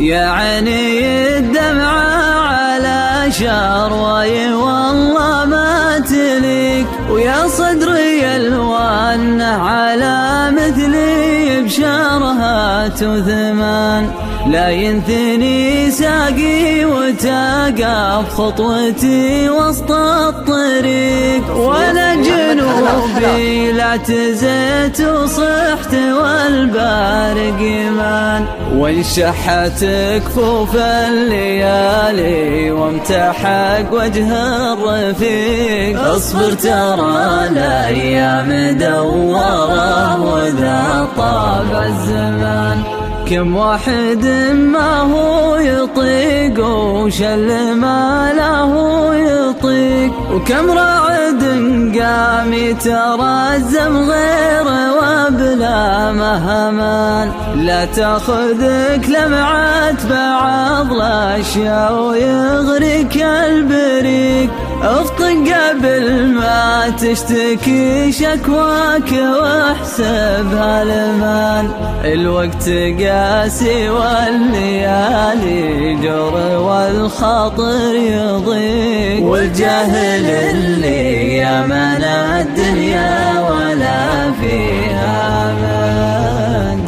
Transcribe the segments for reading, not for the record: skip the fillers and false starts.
يا عيني الدمعة على شروي والله ما تليك، ويا صدري الوان على مثلي بشرها تثمان. لا ينثني ساقي وتقف خطوتي وسط الطريق، وانا جنوبي لا تزيت وصحت والبارق يمان. وانشحت كفوف الليالي وامتحق وجه الرفيق، اصبر ترى الايام دوره وذا طابع الزمان. كم واحد ما هو يطيق وشل ما له يطيق، وكم راعد قام يترزم غير وبلا مهمان. لا تاخذك لمعات بعض الاشياء ويغرك البريق، افطن قبل ما تشتكي شكواك واحسبها لمان. الوقت قاسي والليالي جور والخاطر يضيق، والجاهل اللي يمن الدنيا ولا فيها من.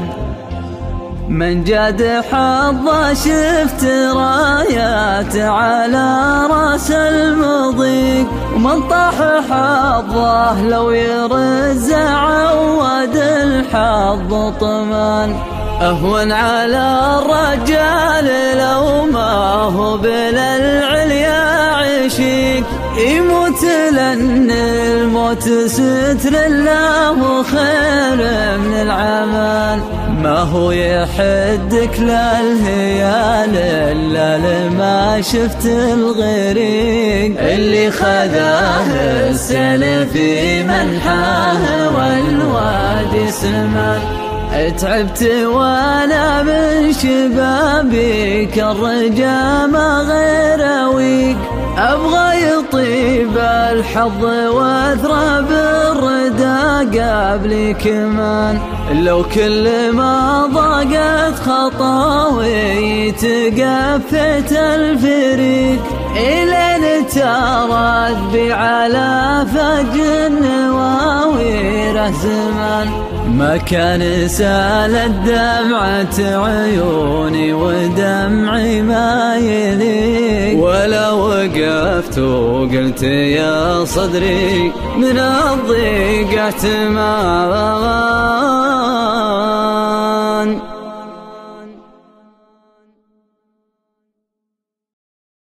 من جاد حظه شفت رايات على راس المضيق، ومن طاح حظه لو يرز عود الحظ طمان. أهون على الرجال لو ما هو بلا العليا عشيق، يموت لأن الموت ستر الله خير من العمل. ما هو يحدك للهيال إلا لما شفت الغريق، اللي خذاه السيل في منحاه والوادي سمان. تعبت وانا من شبابي كالرجا ما غير ويق، ابغى يطيب الحظ واثرى بالردى قبلي كمان. لو كل ما ضاقت خطاوي تقفت الفريق، إلين ترد بي على فجر نواويره زمان. ما كان سالت دمعة عيوني ودمعي ما يليق، ولا وقفت وقلت يا صدري من الضيق احتمال.